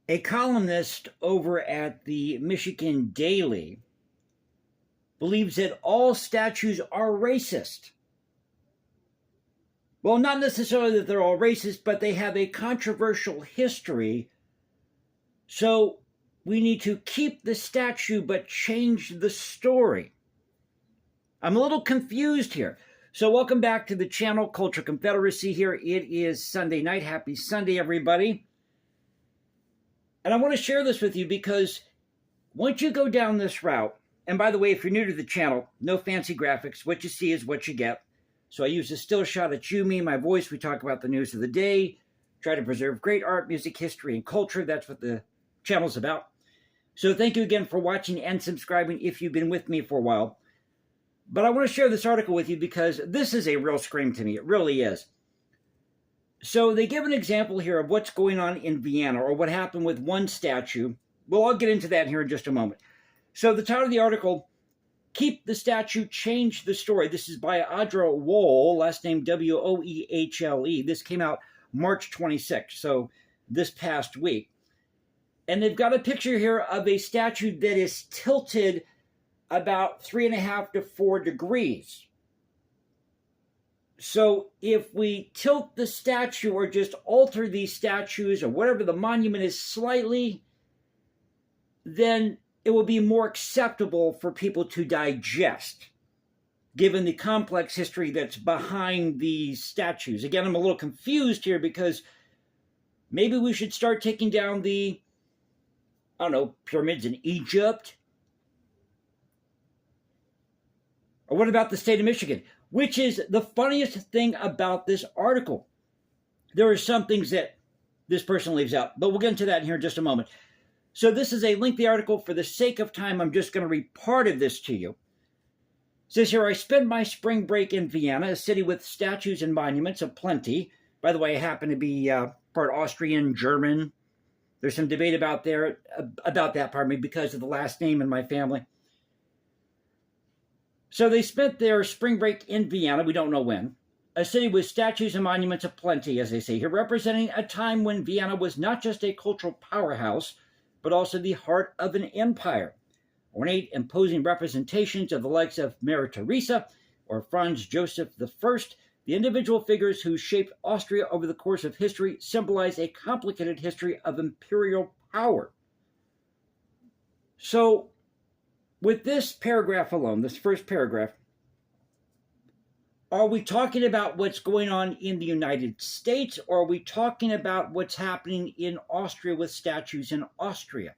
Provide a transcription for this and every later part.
A columnist over at the Michigan Daily believes that all statues are racist. Well, not necessarily that they're all racist, but they have a controversial history. So we need to keep the statue but change the story. I'm a little confused here. So welcome back to the channel, Culture Confederacy here. It is Sunday night. Happy Sunday, everybody. And I want to share this with you because once you go down this route, and by the way, if you're new to the channel, no fancy graphics. What you see is what you get. So I use a still shot at you, me, my voice. We talk about the news of the day, try to preserve great art, music, history, and culture. That's what the channel's about. So thank you again for watching and subscribing if you've been with me for a while. But I want to share this article with you because this is a real scream to me. It really is. So they give an example here of what's going on in Vienna or what happened with one statue. Well, I'll get into that here in just a moment. So the title of the article, Keep the Statue, Change the Story. This is by Audra Wohl, last name W-O-E-H-L-E. This came out March 26th, so this past week. And they've got a picture here of a statue that is tilted about 3.5 to 4 degrees. So if we tilt the statue or just alter these statues or whatever the monument is slightly, then it will be more acceptable for people to digest, given the complex history that's behind these statues. Again, I'm a little confused here because maybe we should start taking down the, I don't know, pyramids in Egypt. Or what about the state of Michigan? Which is the funniest thing about this article. There are some things that this person leaves out, but we'll get into that here in just a moment. So this is a lengthy article. For the sake of time, I'm just going to read part of this to you. It says here, I spent my spring break in Vienna, a city with statues and monuments aplenty. By the way, I happen to be part Austrian, German. There's some debate about that, pardon me, because of the last name in my family. So they spent their spring break in Vienna, we don't know when, a city with statues and monuments aplenty, as they say here, representing a time when Vienna was not just a cultural powerhouse, but also the heart of an empire. Ornate, imposing representations of the likes of Mary Teresa or Franz Joseph I, the individual figures who shaped Austria over the course of history, symbolize a complicated history of imperial power. So, with this paragraph alone, this first paragraph, are we talking about what's going on in the United States, or are we talking about what's happening in Austria with statues in Austria?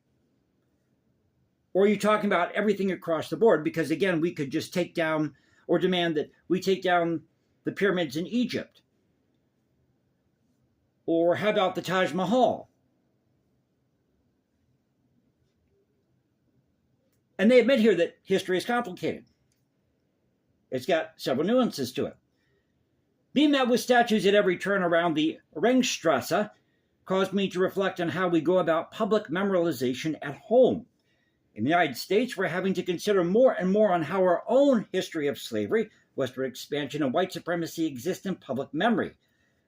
Or are you talking about everything across the board? Because again, we could just take down or demand that we take down the pyramids in Egypt. Or how about the Taj Mahal? And they admit here that history is complicated. It's got several nuances to it. Being met with statues at every turn around the Ringstrasse caused me to reflect on how we go about public memorialization at home. In the United States, we're having to consider more and more on how our own history of slavery, westward expansion, and white supremacy exist in public memory.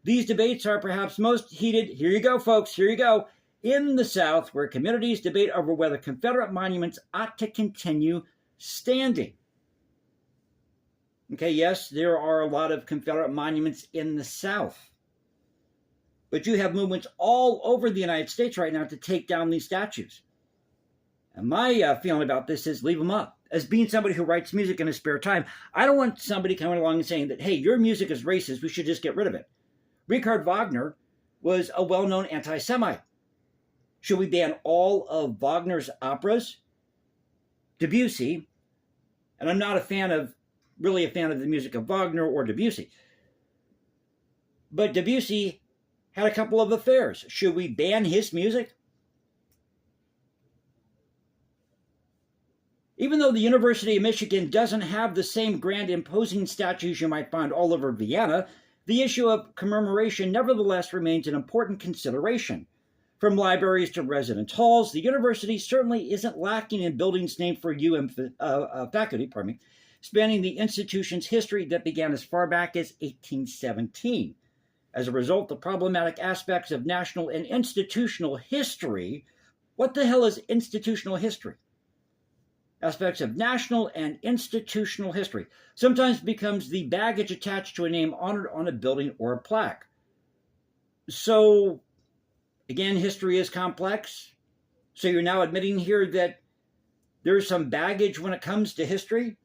These debates are perhaps most heated, here you go, folks, here you go, in the South, where communities debate over whether Confederate monuments ought to continue standing. Okay, yes, there are a lot of Confederate monuments in the South. But you have movements all over the United States right now to take down these statues. And my feeling about this is leave them up. As being somebody who writes music in his spare time, I don't want somebody coming along and saying that, hey, your music is racist, we should just get rid of it. Richard Wagner was a well-known anti-Semite. Should we ban all of Wagner's operas? Debussy, and I'm not really a fan of the music of Wagner or Debussy, but Debussy had a couple of affairs. Should we ban his music? Even though the University of Michigan doesn't have the same grand imposing statues you might find all over Vienna, the issue of commemoration nevertheless remains an important consideration. From libraries to residence halls, the university certainly isn't lacking in buildings named for faculty, spanning the institution's history that began as far back as 1817. As a result, the problematic aspects of national and institutional history, what the hell is institutional history? Aspects of national and institutional history sometimes becomes the baggage attached to a name honored on a building or a plaque. So, again, history is complex. So you're now admitting here that there's some baggage when it comes to history?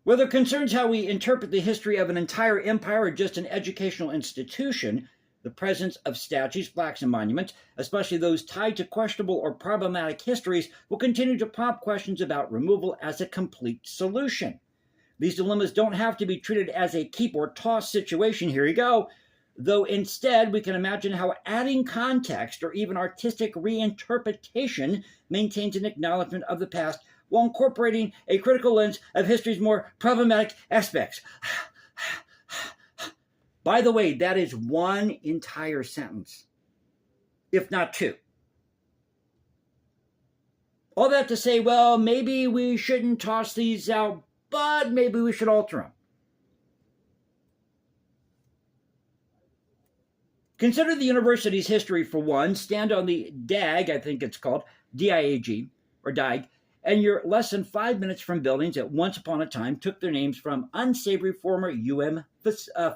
Whether it concerns how we interpret the history of an entire empire or just an educational institution, the presence of statues, plaques, and monuments, especially those tied to questionable or problematic histories, will continue to prompt questions about removal as a complete solution. These dilemmas don't have to be treated as a keep or toss situation, here you go, though instead we can imagine how adding context or even artistic reinterpretation maintains an acknowledgement of the past while incorporating a critical lens of history's more problematic aspects. By the way, that is one entire sentence, if not two. All that to say, well, maybe we shouldn't toss these out, but maybe we should alter them. Consider the university's history for one. Stand on the DAG, I think it's called, D-I-A-G, or DIAG, and you're less than 5 minutes from buildings that once upon a time took their names from unsavory former UM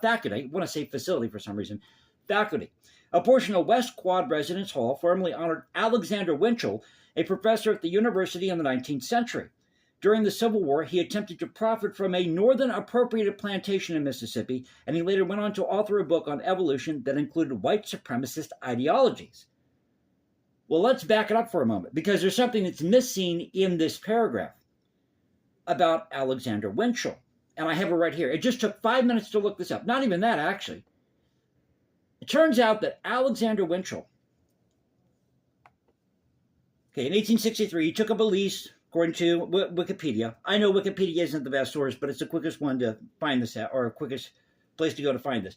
faculty. I want to say facility for some reason. Faculty. A portion of West Quad Residence Hall formerly honored Alexander Winchell, a professor at the university in the 19th century. During the Civil War, he attempted to profit from a northern appropriated plantation in Mississippi, and he later went on to author a book on evolution that included white supremacist ideologies. Well, let's back it up for a moment, because there's something that's missing in this paragraph about Alexander Winchell. And I have it right here. It just took 5 minutes to look this up. Not even that, actually. It turns out that Alexander Winchell, in 1863, he took up a lease, according to Wikipedia. I know Wikipedia isn't the best source, but it's the quickest one to find this at, or the quickest place to go to find this.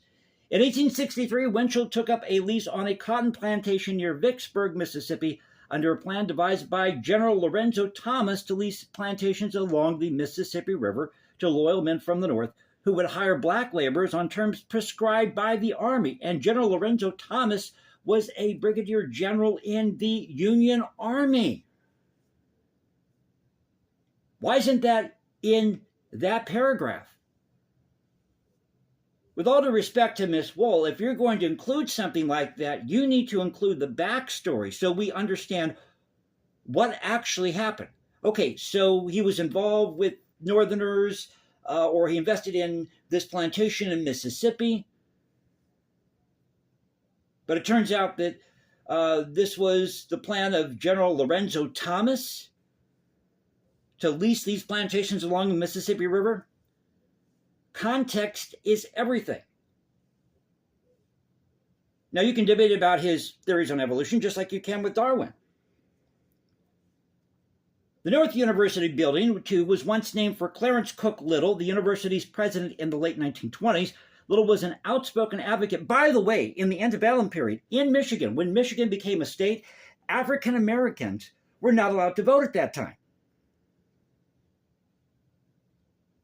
In 1863, Winchell took up a lease on a cotton plantation near Vicksburg, Mississippi, under a plan devised by General Lorenzo Thomas to lease plantations along the Mississippi River to loyal men from the North who would hire black laborers on terms prescribed by the Army. And General Lorenzo Thomas was a brigadier general in the Union Army. Why isn't that in that paragraph? With all due respect to Miss Wool, if you're going to include something like that, you need to include the backstory so we understand what actually happened. Okay, so he was involved with Northerners, or he invested in this plantation in Mississippi. But it turns out that this was the plan of General Lorenzo Thomas to lease these plantations along the Mississippi River. Context is everything. Now, you can debate about his theories on evolution just like you can with Darwin. The North University building, too, was once named for Clarence Cook Little, the university's president in the late 1920s. Little was an outspoken advocate, by the way, in the antebellum period in Michigan. When Michigan became a state, African Americans were not allowed to vote at that time.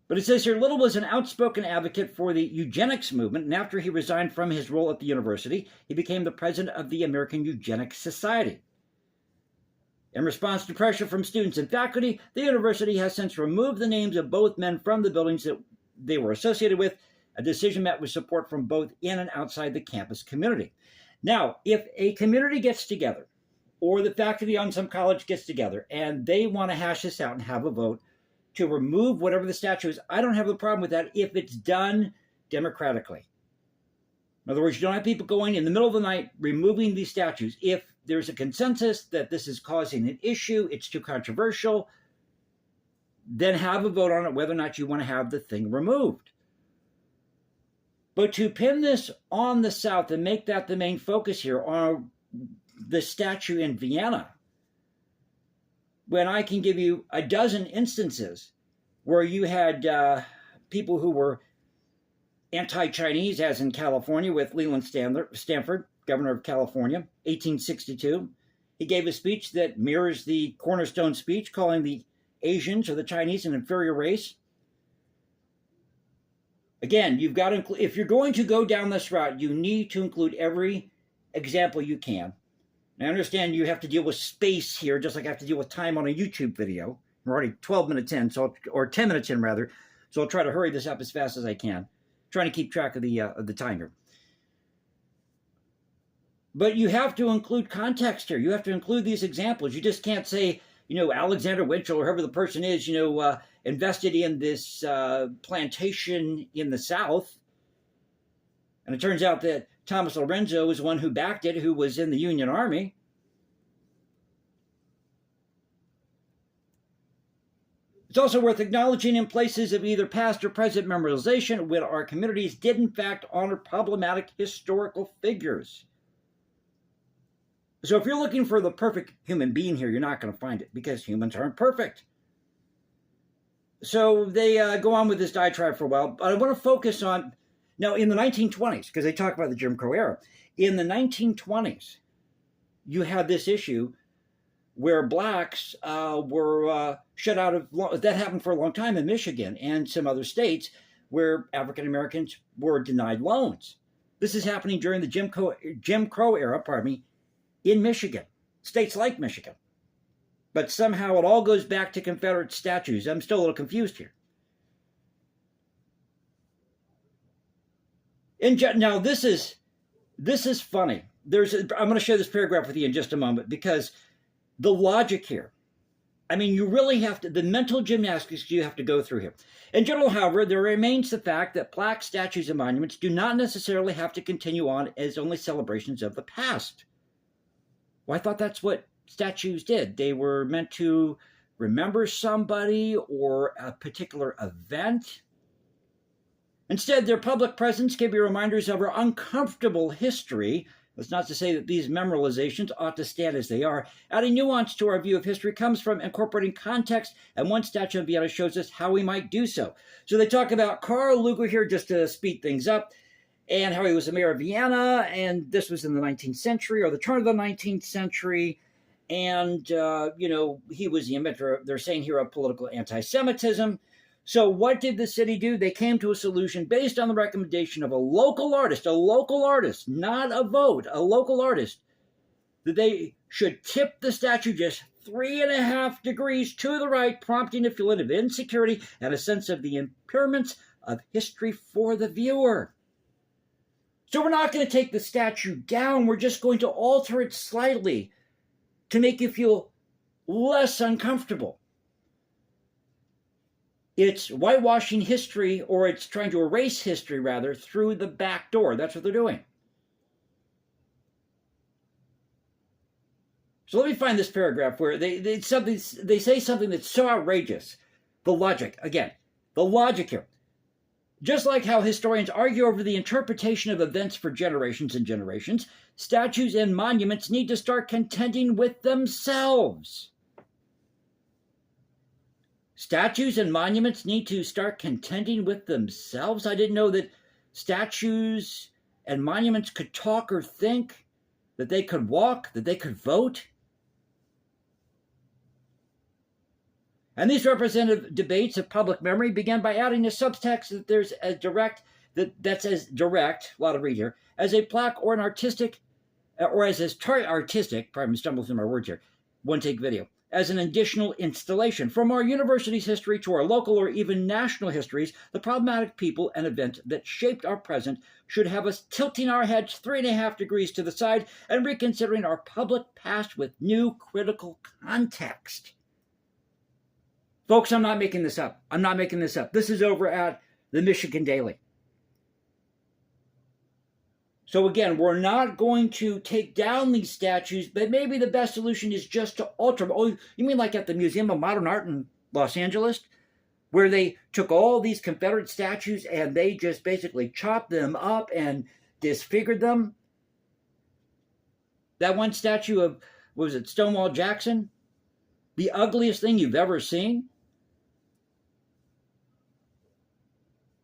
But it says here, Little was an outspoken advocate for the eugenics movement, and after he resigned from his role at the university, he became the president of the American Eugenics Society. In response to pressure from students and faculty, the university has since removed the names of both men from the buildings that they were associated with, a decision met with support from both in and outside the campus community. Now, if a community gets together, or the faculty on some college gets together, and they want to hash this out and have a vote to remove whatever the statute is, I don't have a problem with that if it's done democratically. In other words, you don't have people going in the middle of the night removing these statues. If there's a consensus that this is causing an issue, it's too controversial, then have a vote on it whether or not you want to have the thing removed. But to pin this on the South and make that the main focus here on the statue in Vienna, when I can give you a dozen instances where you had people who were anti-Chinese, as in California with Leland Stanford, governor of California, 1862. He gave a speech that mirrors the Cornerstone speech, calling the Asians or the Chinese an inferior race. Again, you've got to include, if you're going to go down this route, you need to include every example you can. And I understand you have to deal with space here, just like I have to deal with time on a YouTube video. We're already 12 minutes in, or 10 minutes in rather. So I'll try to hurry this up as fast as I can, trying to keep track of the time here. But you have to include context here. You have to include these examples. You just can't say, Alexander Winchell or whoever the person is, invested in this plantation in the South. And it turns out that Thomas Lorenzo was the one who backed it, who was in the Union Army. It's also worth acknowledging in places of either past or present memorialization when our communities did in fact honor problematic historical figures. So if you're looking for the perfect human being here, you're not going to find it because humans aren't perfect. So they go on with this diatribe for a while, but I want to focus on, now in the 1920s, because they talk about the Jim Crow era, in the 1920s, you had this issue where blacks were shut out of, that happened for a long time in Michigan and some other states where African Americans were denied loans. This is happening during the Jim Crow era, in Michigan, states like Michigan. But somehow it all goes back to Confederate statues. I'm still a little confused here. Now this is funny. I'm going to share this paragraph with you in just a moment because the logic here, you really have to, the mental gymnastics you have to go through here. In general, however, there remains the fact that plaques, statues, and monuments do not necessarily have to continue on as only celebrations of the past. Well, I thought that's what statues did. They were meant to remember somebody or a particular event. Instead, their public presence can be reminders of our uncomfortable history. That's not to say that these memorializations ought to stand as they are. Adding nuance to our view of history comes from incorporating context, and one statue in Vienna shows us how we might do so. So they talk about Karl Lueger here, just to speed things up, and how he was the mayor of Vienna, and this was in the 19th century, or the turn of the 19th century, and, he was the inventor, they're saying here, of political anti-Semitism. So what did the city do? They came to a solution based on the recommendation of a local artist, not a vote, a local artist, that they should tip the statue just 3.5 degrees to the right, prompting a feeling of insecurity and a sense of the impairments of history for the viewer. So we're not going to take the statue down. We're just going to alter it slightly to make you feel less uncomfortable. It's whitewashing history, or it's trying to erase history, rather, through the back door. That's what they're doing. So let me find this paragraph where they say something that's so outrageous. The logic, again, the logic here. Just like how historians argue over the interpretation of events for generations and generations, statues and monuments need to start contending with themselves. Statues and monuments need to start contending with themselves? I didn't know that statues and monuments could talk or think, that they could walk, that they could vote. And these representative debates of public memory began by adding a subtext that there's as direct, that's as direct, a lot to read here, as a plaque or an artistic, or as artistic, pardon me, stumble through my words here, one take video, as an additional installation. From our university's history to our local or even national histories, the problematic people and events that shaped our present should have us tilting our heads 3.5 degrees to the side and reconsidering our public past with new critical context. Folks, I'm not making this up. This is over at the Michigan Daily. So again, we're not going to take down these statues, but maybe the best solution is just to alter them. Oh, you mean like at the Museum of Modern Art in Los Angeles, where they took all these Confederate statues and they just basically chopped them up and disfigured them? That one statue of, what was it, Stonewall Jackson? The ugliest thing you've ever seen?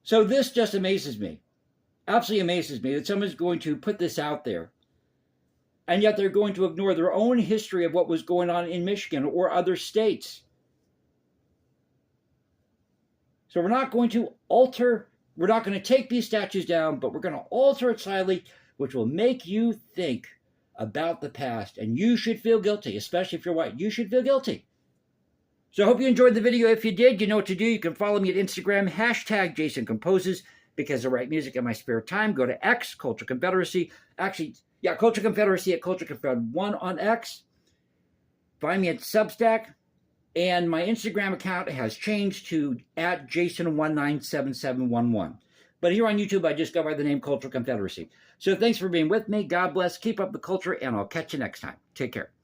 So this just amazes me. Absolutely amazes me that someone's going to put this out there, and yet they're going to ignore their own history of what was going on in Michigan or other states. So we're not going to alter We're not going to take these statues down, but we're going to alter it slightly, which will make you think about the past. And you should feel guilty, especially if you're white. You should feel guilty. So I hope you enjoyed the video. If you did, you know what to do. You can follow me at Instagram, hashtag Jason Composes, because I write music in my spare time. Go to X, Culture Confederacy. Actually, yeah, Culture Confederacy at Culture Confed 1 on X. Find me at Substack. And my Instagram account has changed to at Jason197711. But here on YouTube, I just go by the name Culture Confederacy. So thanks for being with me. God bless. Keep up the culture, and I'll catch you next time. Take care.